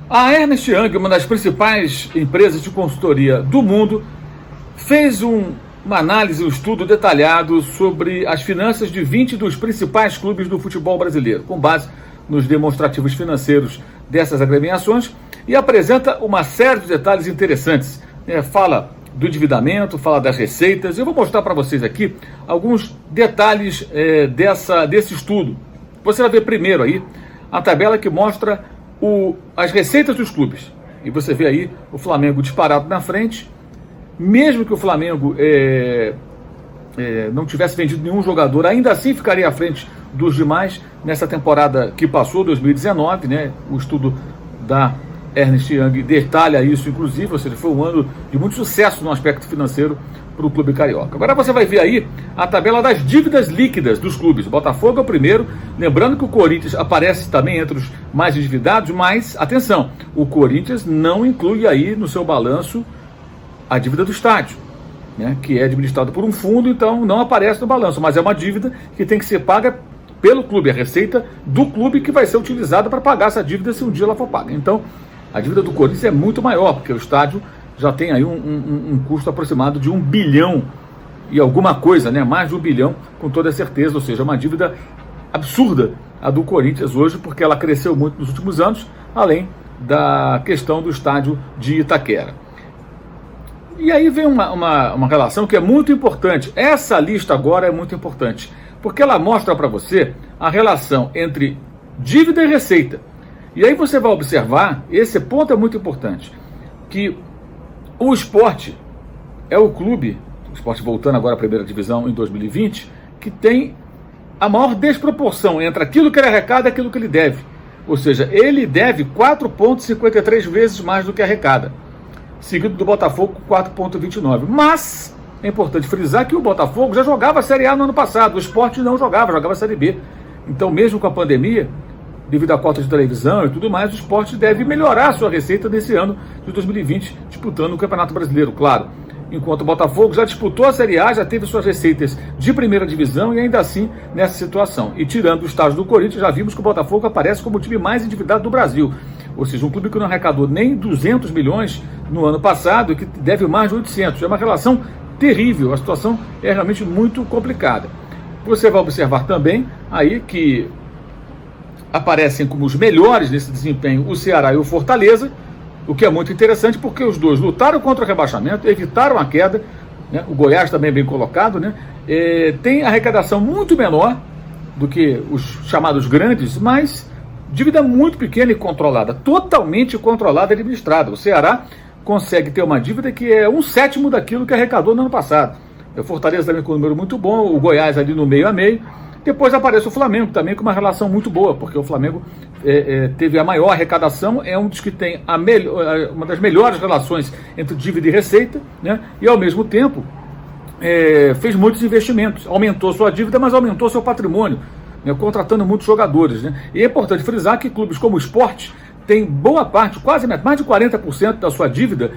A Ernst Young, uma das principais empresas de consultoria do mundo, fez uma análise, um estudo detalhado sobre as finanças de 20 dos principais clubes do futebol brasileiro, com base nos demonstrativos financeiros dessas agremiações, e apresenta uma série de detalhes interessantes. Fala do endividamento, fala das receitas. Eu vou mostrar para vocês aqui alguns detalhes desse estudo. Você vai ver primeiro aí a tabela que mostra as receitas dos clubes. E você vê aí o Flamengo disparado na frente. Mesmo que o Flamengo não tivesse vendido nenhum jogador, ainda assim ficaria à frente dos demais nessa temporada que passou, 2019, né? O estudo da Ernst Young detalha isso, inclusive, ou seja, foi um ano de muito sucesso no aspecto financeiro para o clube carioca. Agora você vai ver aí a tabela das dívidas líquidas dos clubes. O Botafogo é o primeiro, lembrando que o Corinthians aparece também entre os mais endividados, mas, atenção, o Corinthians não inclui aí no seu balanço a dívida do estádio, né, que é administrado por um fundo, então não aparece no balanço, mas é uma dívida que tem que ser paga pelo clube, a receita do clube que vai ser utilizada para pagar essa dívida se um dia ela for paga. Então, a dívida do Corinthians é muito maior, porque o estádio já tem aí um custo aproximado de 1 bilhão e alguma coisa, né? Mais de 1 bilhão, com toda certeza, ou seja, uma dívida absurda a do Corinthians hoje, porque ela cresceu muito nos últimos anos, além da questão do estádio de Itaquera. E aí vem uma relação que é muito importante. Essa lista agora é muito importante, porque ela mostra para você a relação entre dívida e receita. E aí você vai observar, esse ponto é muito importante, que o Sport é o clube, o Sport voltando agora à primeira divisão em 2020, que tem a maior desproporção entre aquilo que ele arrecada e aquilo que ele deve. Ou seja, ele deve 4,53 vezes mais do que arrecada, seguido do Botafogo com 4,29. Mas é importante frisar que o Botafogo já jogava a Série A no ano passado, o Sport não jogava a Série B. Então, mesmo com a pandemia, devido à cota de televisão e tudo mais, o Sport deve melhorar a sua receita nesse ano de 2020, disputando o Campeonato Brasileiro, claro. Enquanto o Botafogo já disputou a Série A, já teve suas receitas de primeira divisão e ainda assim nessa situação. E tirando o estágio do Corinthians, já vimos que o Botafogo aparece como o time mais endividado do Brasil. Ou seja, um clube que não arrecadou nem 200 milhões no ano passado e que deve mais de 800. É uma relação terrível, a situação é realmente muito complicada. Você vai observar também aí que aparecem como os melhores nesse desempenho o Ceará e o Fortaleza, o que é muito interessante porque os dois lutaram contra o rebaixamento, evitaram a queda, né? O Goiás também é bem colocado, né? Tem arrecadação muito menor do que os chamados grandes, mas dívida muito pequena e controlada, totalmente controlada e administrada. O Ceará consegue ter uma dívida que é 1/7 daquilo que arrecadou no ano passado. O Fortaleza também com um número muito bom, o Goiás ali no meio a meio. Depois aparece o Flamengo também com uma relação muito boa, porque o Flamengo teve a maior arrecadação, é um dos que tem uma das melhores relações entre dívida e receita, né? E ao mesmo tempo fez muitos investimentos, aumentou sua dívida, mas aumentou seu patrimônio, né? Contratando muitos jogadores, né? E é importante frisar que clubes como o Sport tem boa parte, quase mais de 40% da sua dívida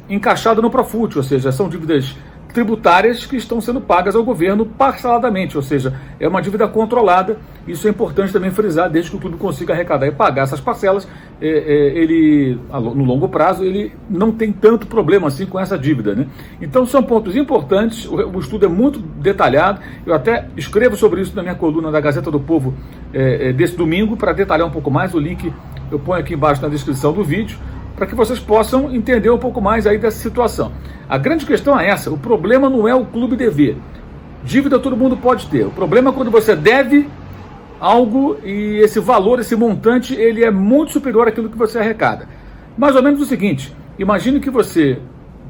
encaixada no Profut, ou seja, são dívidas tributárias que estão sendo pagas ao governo parceladamente, ou seja, é uma dívida controlada. Isso é importante também frisar, desde que o clube consiga arrecadar e pagar essas parcelas, ele, no longo prazo, ele não tem tanto problema assim com essa dívida, né? Então são pontos importantes, o estudo é muito detalhado, eu até escrevo sobre isso na minha coluna da Gazeta do Povo desse domingo, para detalhar um pouco mais. O link eu ponho aqui embaixo na descrição do vídeo, para que vocês possam entender um pouco mais aí dessa situação. A grande questão é essa, o problema não é o clube dever. Dívida todo mundo pode ter. O problema é quando você deve algo e esse valor, esse montante, ele é muito superior àquilo que você arrecada. Mais ou menos o seguinte, imagine que você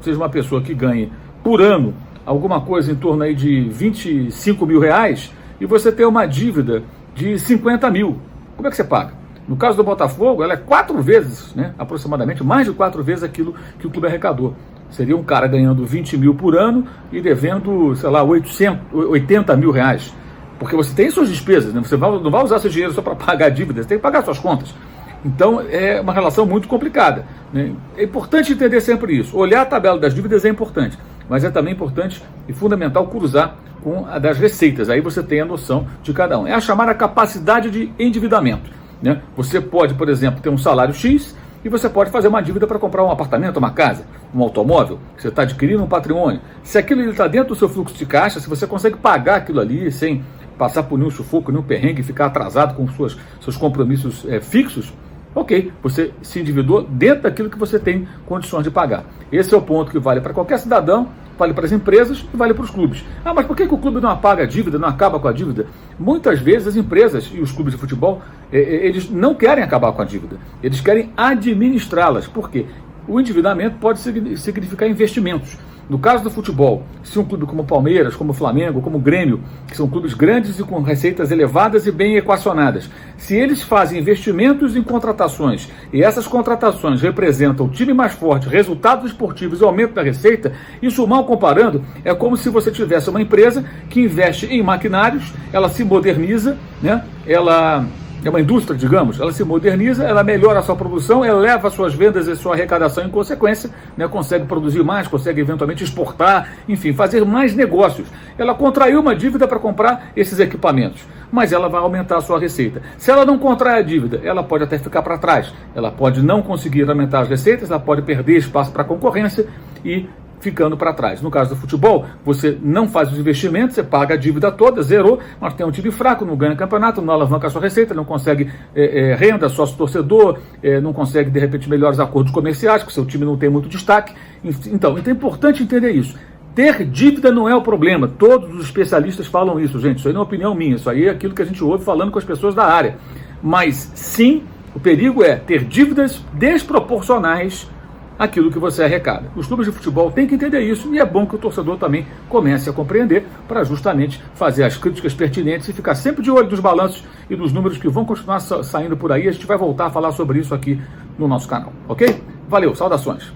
seja uma pessoa que ganhe por ano alguma coisa em torno aí de 25 mil reais e você tem uma dívida de 50 mil. Como é que você paga? No caso do Botafogo, ela é 4 vezes, né, aproximadamente, mais de 4 vezes aquilo que o clube arrecadou. Seria um cara ganhando 20 mil por ano e devendo, sei lá, 80 mil reais. Porque você tem suas despesas, né? Você não vai usar seu dinheiro só para pagar dívidas, você tem que pagar suas contas. Então, é uma relação muito complicada, né? É importante entender sempre isso. Olhar a tabela das dívidas é importante. mas é também importante e fundamental cruzar com a das receitas. Aí você tem a noção de cada um. É a chamada capacidade de endividamento, né? Você pode, por exemplo, ter um salário X e você pode fazer uma dívida para comprar um apartamento, uma casa, um automóvel, que você está adquirindo um patrimônio. Se aquilo está dentro do seu fluxo de caixa, se você consegue pagar aquilo ali sem passar por nenhum sufoco, nenhum perrengue, ficar atrasado com seus compromissos fixos, ok, você se endividou dentro daquilo que você tem condições de pagar. Esse é o ponto que vale para qualquer cidadão, vale para as empresas e vale para os clubes. Ah, mas por que o clube não apaga a dívida, não acaba com a dívida? Muitas vezes as empresas e os clubes de futebol, eles não querem acabar com a dívida, eles querem administrá-las. Por quê? O endividamento pode significar investimentos. No caso do futebol, se um clube como o Palmeiras, como o Flamengo, como o Grêmio, que são clubes grandes e com receitas elevadas e bem equacionadas, se eles fazem investimentos em contratações e essas contratações representam o time mais forte, resultados esportivos e aumento da receita, isso, mal comparando, é como se você tivesse uma empresa que investe em maquinários, ela se moderniza, né? Ela é uma indústria, digamos, ela se moderniza, ela melhora a sua produção, eleva as suas vendas e sua arrecadação em consequência, né, consegue produzir mais, consegue eventualmente exportar, enfim, fazer mais negócios. Ela contraiu uma dívida para comprar esses equipamentos, mas ela vai aumentar a sua receita. Se ela não contrai a dívida, ela pode até ficar para trás, ela pode não conseguir aumentar as receitas, ela pode perder espaço para a concorrência e ficando para trás. No caso do futebol, você não faz os investimentos, você paga a dívida toda, zerou, mas tem um time fraco, não ganha campeonato, não alavanca a sua receita, não consegue renda, sócio-torcedor, não consegue, de repente, melhores acordos comerciais, porque o seu time não tem muito destaque. Então é importante entender isso. Ter dívida não é o problema. Todos os especialistas falam isso, gente. Isso aí não é opinião minha, isso aí é aquilo que a gente ouve falando com as pessoas da área. Mas, sim, o perigo é ter dívidas desproporcionais aquilo que você arrecada. Os clubes de futebol têm que entender isso e é bom que o torcedor também comece a compreender para justamente fazer as críticas pertinentes e ficar sempre de olho dos balanços e dos números que vão continuar saindo por aí. A gente vai voltar a falar sobre isso aqui no nosso canal, ok? Valeu, saudações!